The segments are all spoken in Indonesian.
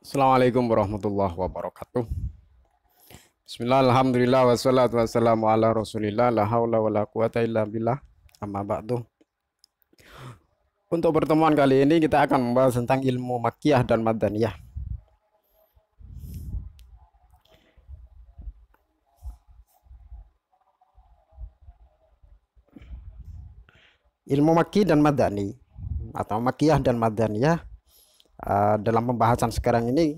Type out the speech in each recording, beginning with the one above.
Assalamualaikum warahmatullahi wabarakatuh. Bismillah, alhamdulillah, wassalatu wassalamu ala rasulillah, la hawla wa la quwata illa billah, amma ba'du. Untuk pertemuan kali ini kita akan membahas tentang ilmu makkiyah dan madaniyah. Ilmu makki dan madani atau makkiyah dan madaniyah dalam pembahasan sekarang ini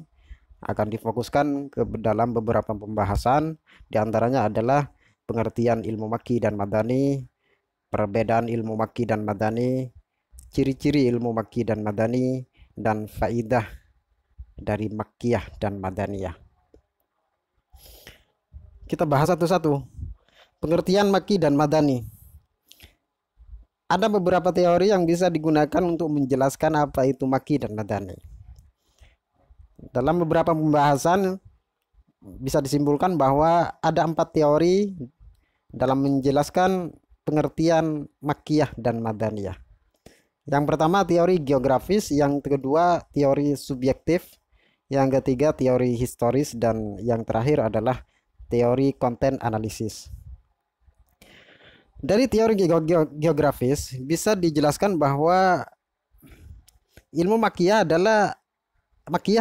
akan difokuskan ke dalam beberapa pembahasan, diantaranya adalah pengertian ilmu makki dan madani, perbedaan ilmu makki dan madani, ciri-ciri ilmu makki dan madani, dan faidah dari makkiyah dan madaniyah. Kita bahas satu-satu. Pengertian makki dan madani. Ada beberapa teori yang bisa digunakan untuk menjelaskan apa itu makki dan madani. Dalam beberapa pembahasan bisa disimpulkan bahwa ada 4 teori dalam menjelaskan pengertian makkiyah dan madaniyah. Yang pertama teori geografis, yang kedua teori subjektif, yang ketiga teori historis, dan yang terakhir adalah teori konten analisis. Dari teori geografis bisa dijelaskan bahwa ilmu makkiyah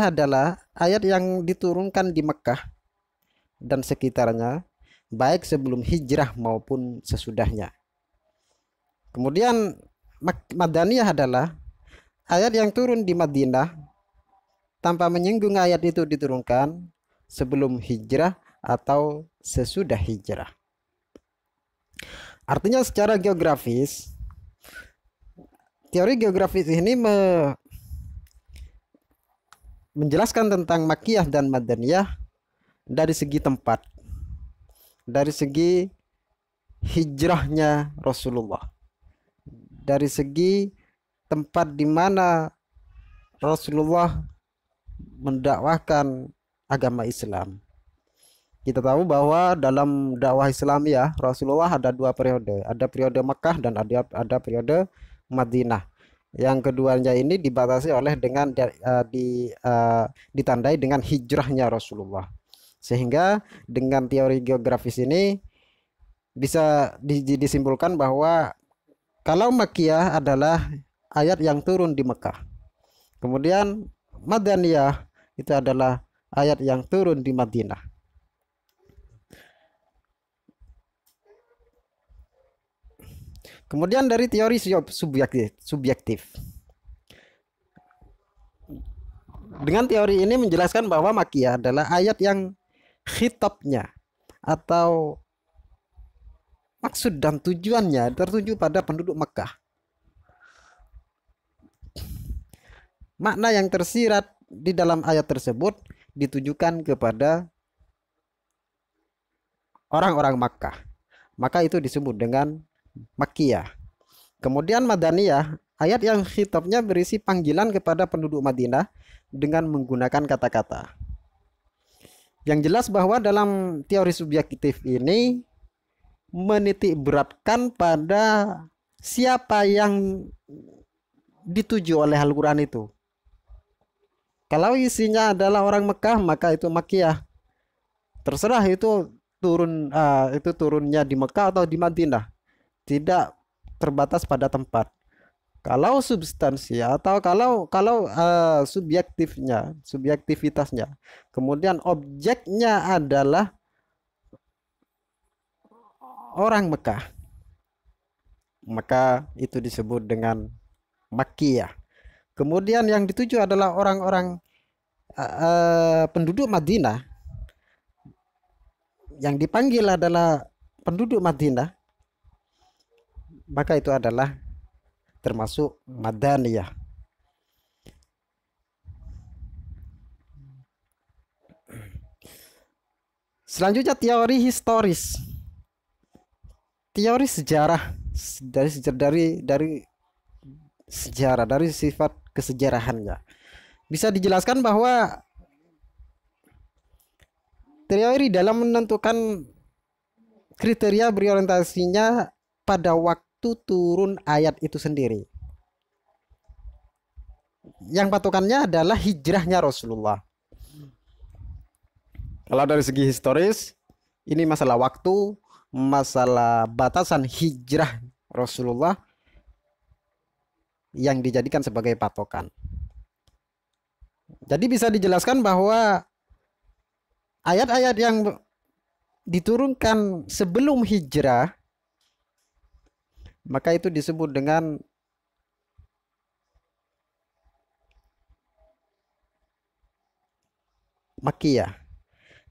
adalah ayat yang diturunkan di Mekah dan sekitarnya, baik sebelum hijrah maupun sesudahnya. Kemudian madaniyah adalah ayat yang turun di Madinah tanpa menyinggung ayat itu diturunkan sebelum hijrah atau sesudah hijrah. Artinya secara geografis, teori geografis ini menjelaskan tentang makkiyah dan madaniyah dari segi tempat, dari segi hijrahnya Rasulullah, dari segi tempat di mana Rasulullah mendakwahkan agama Islam. Kita tahu bahwa dalam dakwah Islamiyah Rasulullah ada 2 periode, ada periode Mekah dan ada periode Madinah. Yang keduanya ini dibatasi oleh ditandai dengan hijrahnya Rasulullah. Sehingga dengan teori geografis ini bisa disimpulkan bahwa kalau Makkiyah adalah ayat yang turun di Mekah, kemudian Madaniyah itu adalah ayat yang turun di Madinah. Kemudian dari teori subjektif. Dengan teori ini menjelaskan bahwa Makkiyah adalah ayat yang khitabnya atau maksud dan tujuannya tertuju pada penduduk Mekah. Makna yang tersirat di dalam ayat tersebut ditujukan kepada orang-orang Makkah. Maka itu disebut dengan Makkiyah. Kemudian Madaniyah, ayat yang khitabnya berisi panggilan kepada penduduk Madinah dengan menggunakan kata-kata. Yang jelas bahwa dalam teori subjektif ini menitik beratkan pada siapa yang dituju oleh Al-Quran itu. Kalau isinya adalah orang Mekah, maka itu Makkiyah. Terserah itu turunnya di Mekah atau di Madinah, tidak terbatas pada tempat. Kalau substansi atau kalau subjektivitasnya, kemudian objeknya adalah orang Mekah, maka itu disebut dengan Makkiyah. Kemudian yang dituju adalah orang-orang penduduk Madinah, yang dipanggil adalah penduduk Madinah, maka itu adalah termasuk Madaniyah. Selanjutnya teori historis, teori sejarah, dari sejarah, dari sifat kesejarahannya. Bisa dijelaskan bahwa teori dalam menentukan kriteria berorientasinya pada waktu turun ayat itu sendiri. Yang patokannya adalah hijrahnya Rasulullah. Kalau dari segi historis, ini masalah waktu, masalah batasan hijrah Rasulullah yang dijadikan sebagai patokan. Jadi bisa dijelaskan bahwa ayat-ayat yang diturunkan sebelum hijrah, maka itu disebut dengan Makkiyah.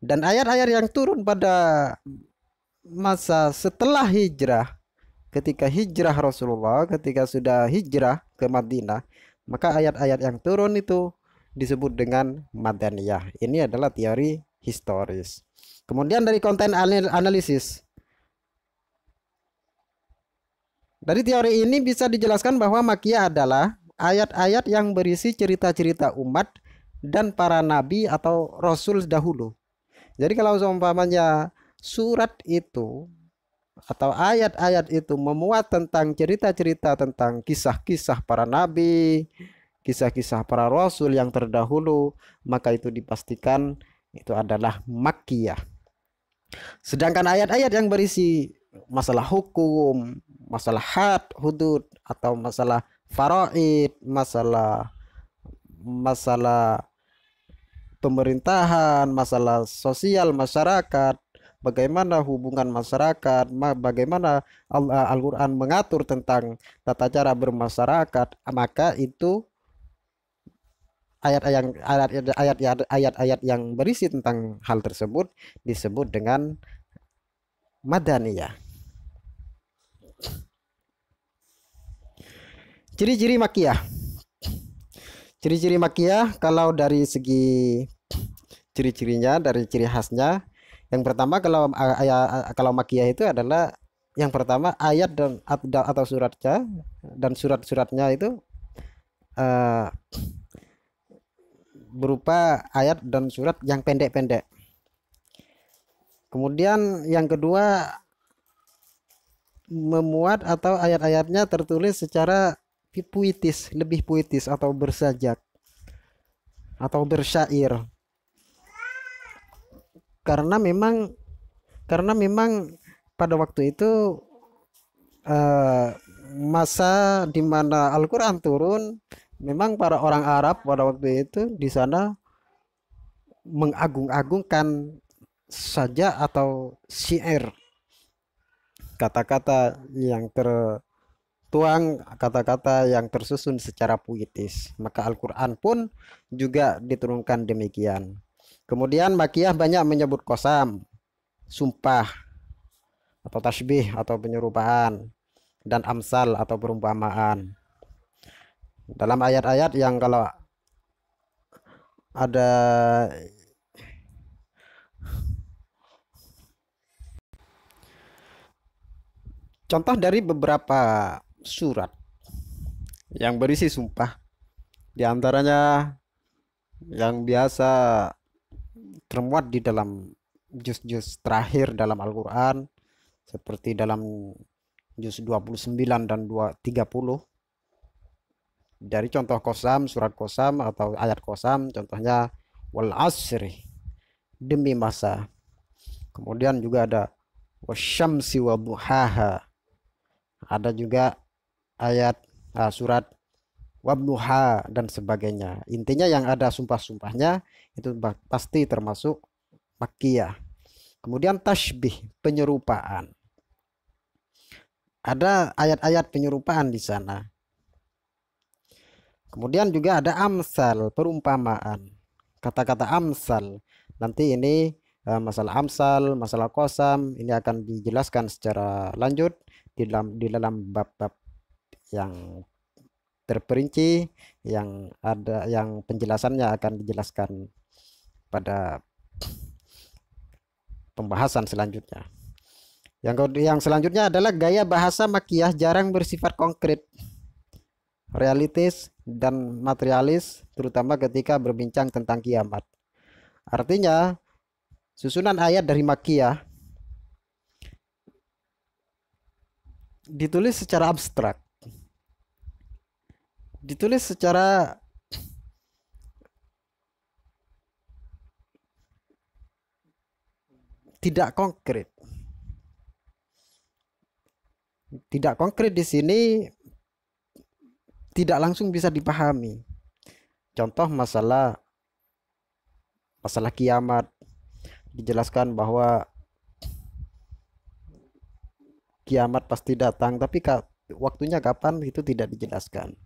Dan ayat-ayat yang turun pada masa setelah hijrah, ketika hijrah Rasulullah, ketika sudah hijrah ke Madinah, maka ayat-ayat yang turun itu disebut dengan Madaniyah. Ini adalah teori historis. Kemudian dari konten analisis, dari teori ini bisa dijelaskan bahwa Makkiyah adalah ayat-ayat yang berisi cerita-cerita umat dan para nabi atau rasul dahulu. Jadi kalau seumpamanya surat itu atau ayat-ayat itu memuat tentang cerita-cerita tentang kisah-kisah para nabi, kisah-kisah para rasul yang terdahulu, maka itu dipastikan itu adalah Makkiyah. Sedangkan ayat-ayat yang berisi masalah hukum, masalah had, hudud, atau masalah faraid, masalah masalah pemerintahan, masalah sosial masyarakat, bagaimana hubungan masyarakat, bagaimana Al-Quran mengatur tentang tata cara bermasyarakat, maka itu ayat-ayat yang berisi tentang hal tersebut disebut dengan Madaniyah. Ciri-ciri Makkiyah. Ciri-ciri Makkiyah kalau dari segi ciri-cirinya, dari ciri khasnya, yang pertama kalau Makkiyah itu adalah yang pertama ayat dan atau suratnya dan surat-suratnya itu uh, berupa ayat dan surat yang pendek-pendek. Kemudian yang kedua, memuat atau ayat-ayatnya tertulis secara puitis, lebih puitis atau bersajak atau bersyair. Karena memang pada waktu itu masa di mana Al-Quran turun, memang para orang Arab pada waktu itu di sana mengagung-agungkan saja atau syair, kata-kata yang tertuang, kata-kata yang tersusun secara puitis. Maka Al-Quran pun juga diturunkan demikian. Kemudian Makkiyah banyak menyebut qasam, sumpah atau tasbih atau penyerupaan, dan amsal atau perumpamaan. Dalam ayat-ayat yang kalau ada contoh dari beberapa surat yang berisi sumpah, diantaranya yang biasa termuat di dalam juz-juz terakhir dalam Al-Quran, seperti dalam juz 29 dan 30. Dari contoh qasam, surat qasam atau ayat qasam, contohnya wal asri, demi masa. Kemudian juga ada wasyamsi wa duhaha. Ada juga ayat surat wabduha dan sebagainya. Intinya yang ada sumpah-sumpahnya itu pasti termasuk Makkiyah. Kemudian tasbih, penyerupaan. Ada ayat-ayat penyerupaan di sana. Kemudian juga ada amsal, perumpamaan. Kata-kata amsal. Nanti ini masalah amsal, masalah qasam ini akan dijelaskan secara lanjut di dalam bab-bab yang terperinci, yang ada yang penjelasannya akan dijelaskan pada pembahasan selanjutnya. Yang selanjutnya adalah gaya bahasa Makkiyah jarang bersifat konkret, realistis dan materialis, terutama ketika berbincang tentang kiamat. Artinya, susunan ayat dari Makkiyah ditulis secara abstrak, ditulis secara tidak konkret. Tidak konkret di sini tidak langsung bisa dipahami. Contoh masalah kiamat, dijelaskan bahwa kiamat pasti datang, tapi waktunya kapan itu tidak dijelaskan.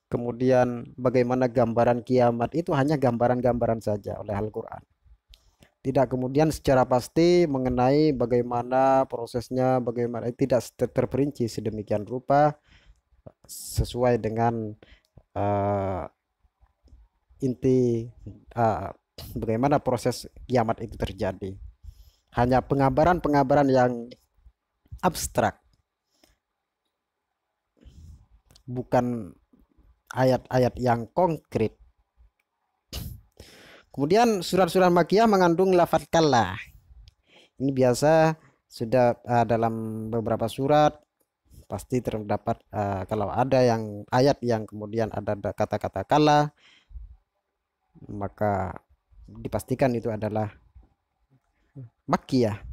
Kemudian bagaimana gambaran kiamat itu hanya gambaran-gambaran saja oleh Al-Quran. Tidak kemudian secara pasti mengenai bagaimana prosesnya, bagaimana tidak terperinci sedemikian rupa sesuai dengan uh, inti bagaimana proses kiamat itu terjadi. Hanya pengabaran-pengabaran yang abstrak, bukan ayat-ayat yang konkret. Kemudian surat-surat Makkiyah mengandung lafaz kalla. Ini biasa sudah dalam beberapa surat pasti terdapat kalau ada yang ayat yang kemudian ada kata-kata kalla, maka dipastikan itu adalah Makkiyah.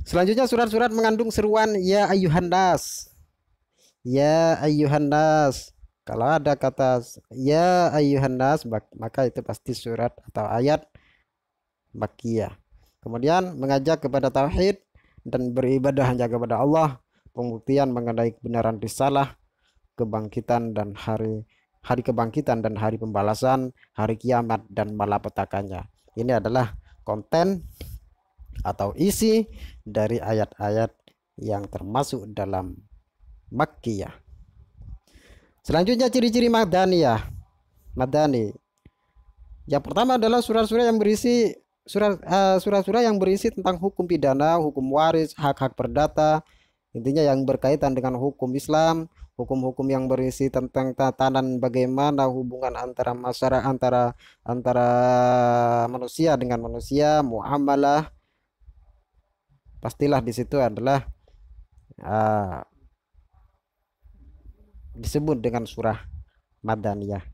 Selanjutnya surat-surat mengandung seruan ya ayyuhan nas. Ya ayyuhan nas. Kalau ada kata ya ayyuhan nas, maka itu pasti surat atau ayat Makkiyah. Kemudian mengajak kepada tauhid dan beribadah hanya kepada Allah, pembuktian mengenai kebenaran risalah, kebangkitan dan hari kebangkitan dan hari pembalasan, hari kiamat dan malapetakannya. Ini adalah konten atau isi dari ayat-ayat yang termasuk dalam Makkiyah. Selanjutnya ciri-ciri Madaniyah. Madani. Yang pertama adalah surat-surat yang berisi surat-surat yang berisi tentang hukum pidana, hukum waris, hak-hak perdata, intinya yang berkaitan dengan hukum Islam, hukum-hukum yang berisi tentang tatanan bagaimana hubungan antara masyarakat, antara manusia dengan manusia, muamalah. Pastilah di situ adalah disebut dengan surah Madaniyah.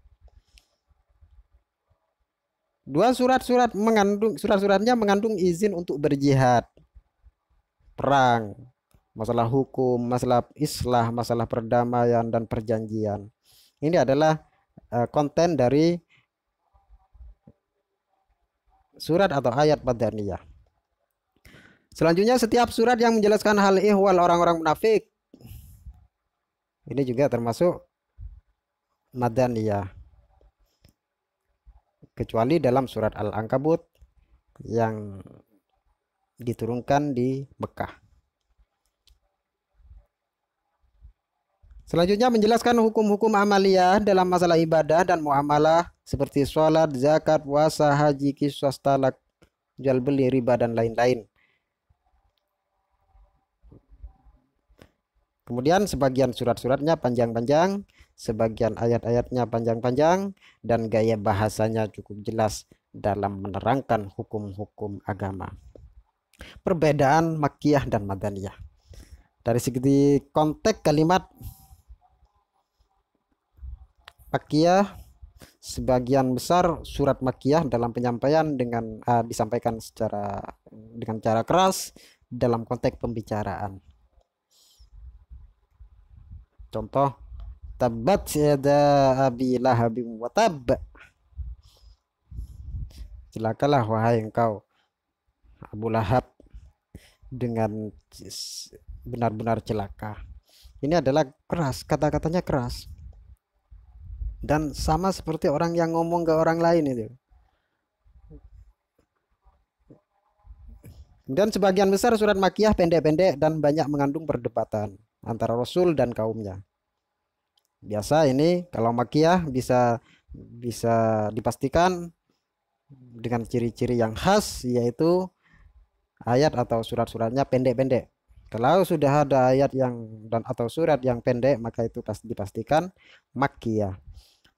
Dua surat-suratnya mengandung izin untuk berjihad, perang, masalah hukum, masalah islah, masalah perdamaian dan perjanjian. Ini adalah konten dari surat atau ayat Madaniyah. Selanjutnya setiap surat yang menjelaskan hal ihwal orang-orang munafik, ini juga termasuk Madaniyah, kecuali dalam surat Al-Ankabut yang diturunkan di Mekah. Selanjutnya menjelaskan hukum-hukum amaliyah dalam masalah ibadah dan muamalah seperti sholat, zakat, puasa, haji, qisas, talak, jual beli, riba dan lain-lain. Kemudian sebagian surat-suratnya panjang-panjang, sebagian ayat-ayatnya panjang-panjang, dan gaya bahasanya cukup jelas dalam menerangkan hukum-hukum agama. Perbedaan Makkiyah dan Madaniyah. Dari segi konteks kalimat Makkiyah, sebagian besar surat Makkiyah dalam penyampaian dengan disampaikan dengan cara keras dalam konteks pembicaraan. Contoh, tabat yada abi lahabim wa tab. Celakalah wahai engkau Abu Lahab, dengan benar-benar celaka. Ini adalah keras, kata-katanya keras. Dan sama seperti orang yang ngomong ke orang lain itu. Dan sebagian besar surat Makkiyah pendek-pendek dan banyak mengandung perdebatan antara Rasul dan kaumnya. Biasa ini kalau Makkiyah bisa dipastikan dengan ciri-ciri yang khas, yaitu ayat atau surat-suratnya pendek-pendek. Kalau sudah ada ayat atau surat yang pendek, maka itu pasti dipastikan Makkiyah.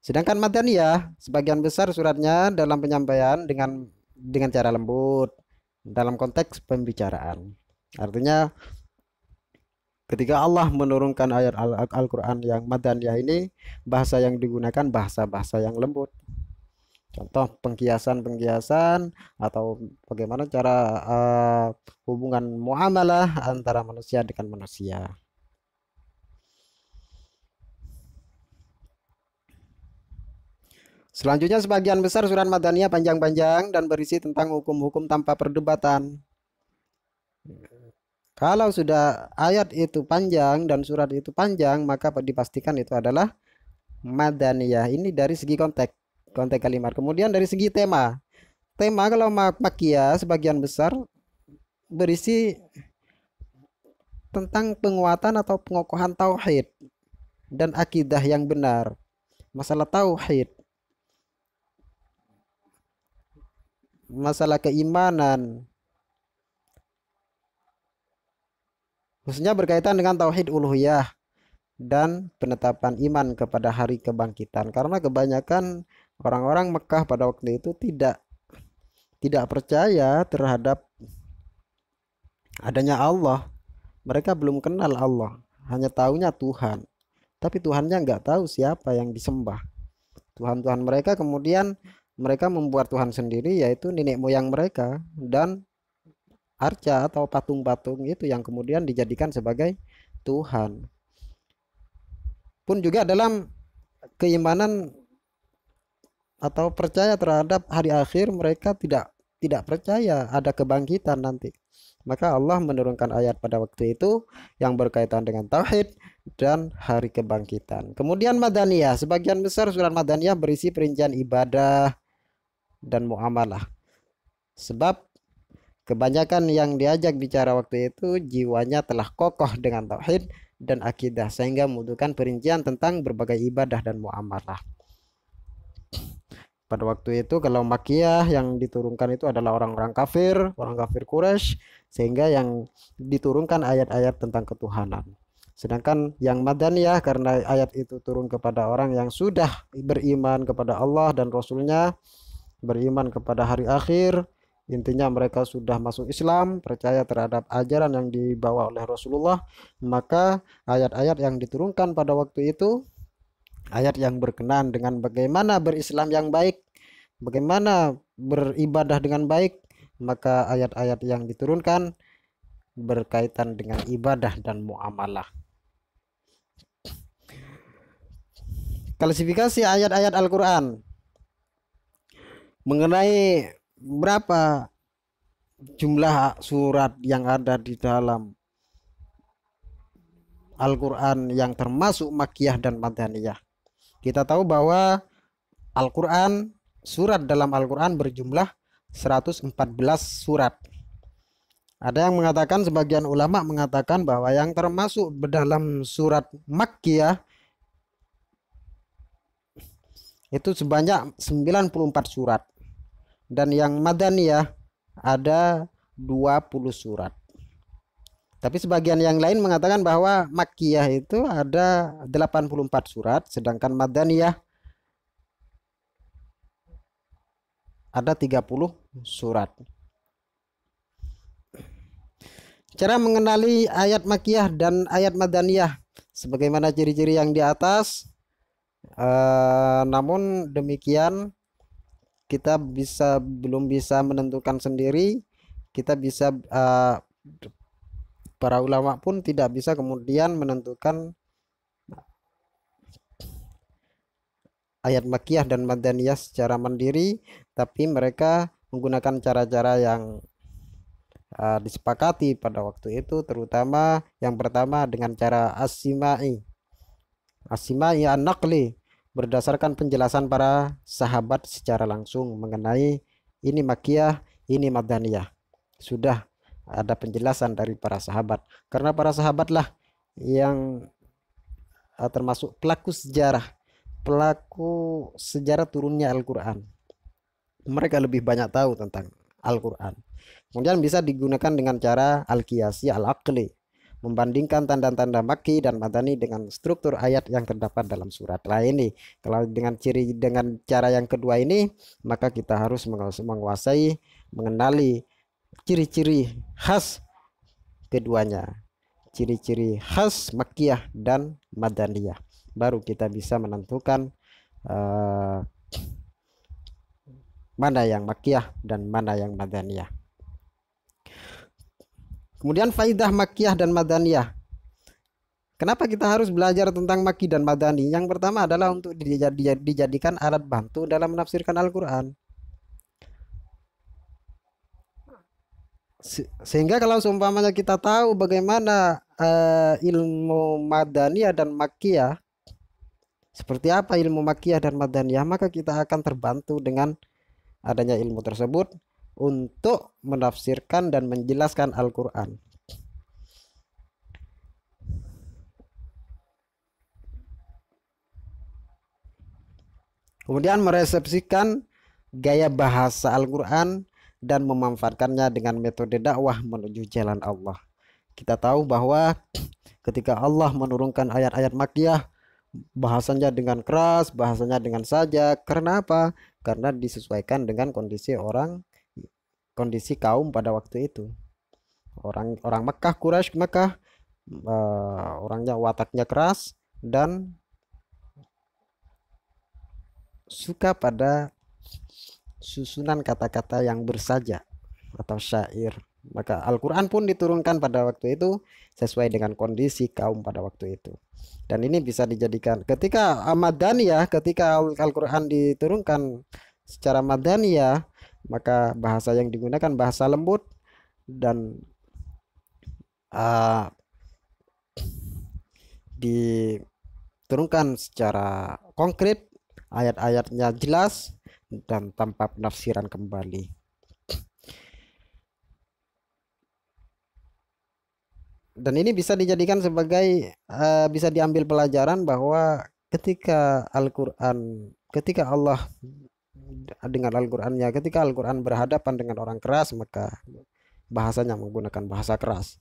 Sedangkan Madaniyah sebagian besar suratnya dalam penyampaian dengan cara lembut dalam konteks pembicaraan. Artinya ketika Allah menurunkan ayat Al-Quran yang Madaniyah ini, bahasa yang digunakan bahasa-bahasa yang lembut. Contoh pengkiasan-pengkiasan atau bagaimana cara hubungan muamalah antara manusia dengan manusia. Selanjutnya sebagian besar surat Madaniyah panjang-panjang dan berisi tentang hukum-hukum tanpa perdebatan. Kalau sudah ayat itu panjang dan surat itu panjang, maka dipastikan itu adalah Madaniyah. Ini dari segi konteks kalimat. Kemudian dari segi tema. Tema kalau Makkiyah sebagian besar berisi tentang penguatan atau pengokohan tauhid dan akidah yang benar. Masalah tauhid, masalah keimanan, khususnya berkaitan dengan tauhid uluhiyah dan penetapan iman kepada hari kebangkitan. Karena kebanyakan orang-orang Mekah pada waktu itu tidak percaya terhadap adanya Allah. Mereka belum kenal Allah, hanya taunya Tuhan. Tapi Tuhannya nggak tahu siapa yang disembah. Tuhan-Tuhan mereka kemudian mereka membuat Tuhan sendiri, yaitu nenek moyang mereka, dan arca atau patung-patung itu yang kemudian dijadikan sebagai Tuhan. Pun juga dalam keimanan atau percaya terhadap hari akhir, mereka tidak percaya ada kebangkitan nanti. Maka Allah menurunkan ayat pada waktu itu yang berkaitan dengan tauhid dan hari kebangkitan. Kemudian Madaniyah, sebagian besar surat Madaniyah berisi perincian ibadah dan muamalah. Sebab kebanyakan yang diajak bicara waktu itu jiwanya telah kokoh dengan tauhid dan akidah, sehingga membutuhkan perincian tentang berbagai ibadah dan muamalah. Pada waktu itu kalau Makkiyah yang diturunkan itu adalah orang kafir Quraisy, sehingga yang diturunkan ayat-ayat tentang ketuhanan. Sedangkan yang Madaniyah karena ayat itu turun kepada orang yang sudah beriman kepada Allah dan Rasulnya, beriman kepada hari akhir, intinya mereka sudah masuk Islam, percaya terhadap ajaran yang dibawa oleh Rasulullah, maka ayat-ayat yang diturunkan pada waktu itu ayat yang berkenaan dengan bagaimana berislam yang baik, bagaimana beribadah dengan baik, maka ayat-ayat yang diturunkan berkaitan dengan ibadah dan muamalah. Klasifikasi ayat-ayat Al-Quran mengenai berapa jumlah surat yang ada di dalam Al-Quran yang termasuk Makkiyah dan Madaniyah. Kita tahu bahwa Al-Quran, surat dalam Al-Quran berjumlah 114 surat. Ada yang mengatakan, sebagian ulama mengatakan bahwa yang termasuk dalam surat Makkiyah itu sebanyak 94 surat. Dan yang Madaniyah ada 20 surat. Tapi sebagian yang lain mengatakan bahwa Makkiyah itu ada 84 surat, sedangkan Madaniyah ada 30 surat. Cara mengenali ayat Makkiyah dan ayat Madaniyah sebagaimana ciri-ciri yang di atas. Namun demikian kita belum bisa menentukan sendiri. Kita bisa para ulama pun tidak bisa kemudian menentukan ayat Makkiyah dan Madaniyah secara mandiri, tapi mereka menggunakan cara-cara yang disepakati pada waktu itu, terutama yang pertama dengan cara as-simai an-naqli, berdasarkan penjelasan para sahabat secara langsung mengenai ini Makkiyah, ini Madaniyah. Sudah ada penjelasan dari para sahabat, karena para sahabatlah yang termasuk pelaku sejarah turunnya Al-Quran. Mereka lebih banyak tahu tentang Al-Quran. Kemudian bisa digunakan dengan cara al-qiyasi al-aqli, membandingkan tanda-tanda Makki dan Madani dengan struktur ayat yang terdapat dalam surat. Nah ini, kalau dengan cara yang kedua ini, maka kita harus menguasai, mengenali ciri-ciri khas keduanya, ciri-ciri khas Makkiyah dan Madaniyah, baru kita bisa menentukan mana yang Makkiyah dan mana yang Madaniyah. Kemudian faidah Makkiyah dan Madaniyah. Kenapa kita harus belajar tentang Makki dan Madani? Yang pertama adalah untuk dijadikan alat bantu dalam menafsirkan Al-Quran. Sehingga kalau seumpamanya kita tahu bagaimana ilmu Madaniyah dan Makkiyah, seperti apa ilmu Makkiyah dan Madaniyah, maka kita akan terbantu dengan adanya ilmu tersebut untuk menafsirkan dan menjelaskan Al-Quran. Kemudian meresepsikan gaya bahasa Al-Quran dan memanfaatkannya dengan metode dakwah menuju jalan Allah. Kita tahu bahwa ketika Allah menurunkan ayat-ayat Makkiyah, bahasanya dengan keras, bahasanya dengan saja. Karena apa? Karena disesuaikan dengan kondisi kondisi kaum pada waktu itu. Orang Mekah, Quraisy Mekah, orangnya wataknya keras dan suka pada susunan kata-kata yang bersaja atau syair. Maka Al-Quran pun diturunkan pada waktu itu sesuai dengan kondisi kaum pada waktu itu. Dan ini bisa dijadikan ketika Madaniyah, ketika Al-Quran diturunkan secara Madaniyah, maka bahasa yang digunakan bahasa lembut dan diturunkan secara konkret, ayat-ayatnya jelas dan tanpa penafsiran kembali. Dan ini bisa dijadikan sebagai bisa diambil pelajaran bahwa ketika Al-Quran, ketika Allah dengan Al-Qurannya, ketika Al-Quran berhadapan dengan orang keras, maka bahasanya menggunakan bahasa keras.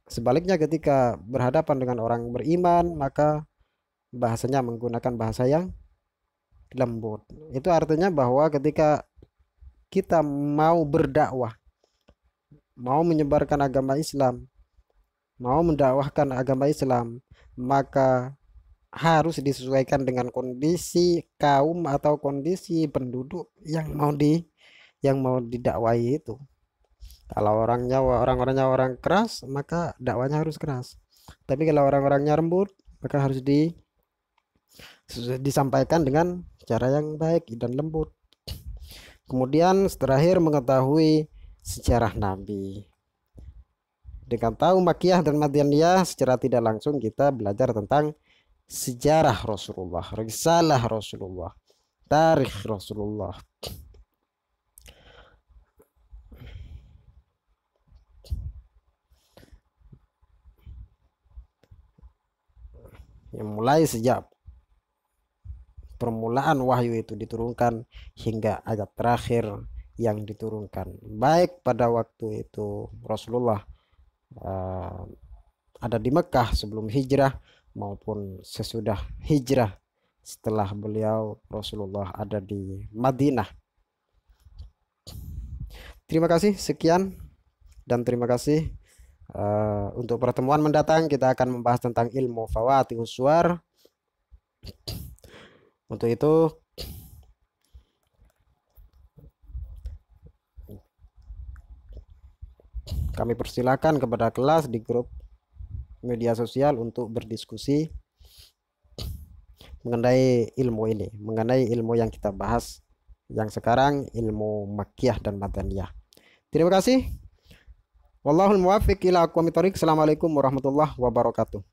Sebaliknya ketika berhadapan dengan orang beriman, maka bahasanya menggunakan bahasa yang lembut. Itu artinya bahwa ketika kita mau berdakwah, mau menyebarkan agama Islam, mau mendakwahkan agama Islam, maka harus disesuaikan dengan kondisi kaum atau kondisi penduduk yang mau didakwai itu. Kalau orang-orangnya orang keras, maka dakwanya harus keras. Tapi kalau orang-orangnya lembut, maka harus disampaikan dengan cara yang baik dan lembut. Kemudian terakhir mengetahui sejarah Nabi. Dengan tahu Makkiyah dan Madaniyah, secara tidak langsung kita belajar tentang sejarah Rasulullah, risalah Rasulullah, tarikh Rasulullah. Yang mulai sejak permulaan wahyu itu diturunkan hingga ayat terakhir yang diturunkan, baik pada waktu itu Rasulullah ada di Mekah sebelum hijrah maupun sesudah hijrah setelah beliau Rasulullah ada di Madinah. Terima kasih, sekian dan terima kasih. Untuk pertemuan mendatang kita akan membahas tentang ilmu Fawatihus Suwar. Untuk itu kami persilakan kepada kelas di grup media sosial untuk berdiskusi mengenai ilmu ini, mengenai ilmu yang kita bahas yang sekarang, ilmu Makkiyah dan Madaniyah. Terima kasih. Wallahul muwaffiq ila aqwamit thoriq. Assalamualaikum warahmatullahi wabarakatuh.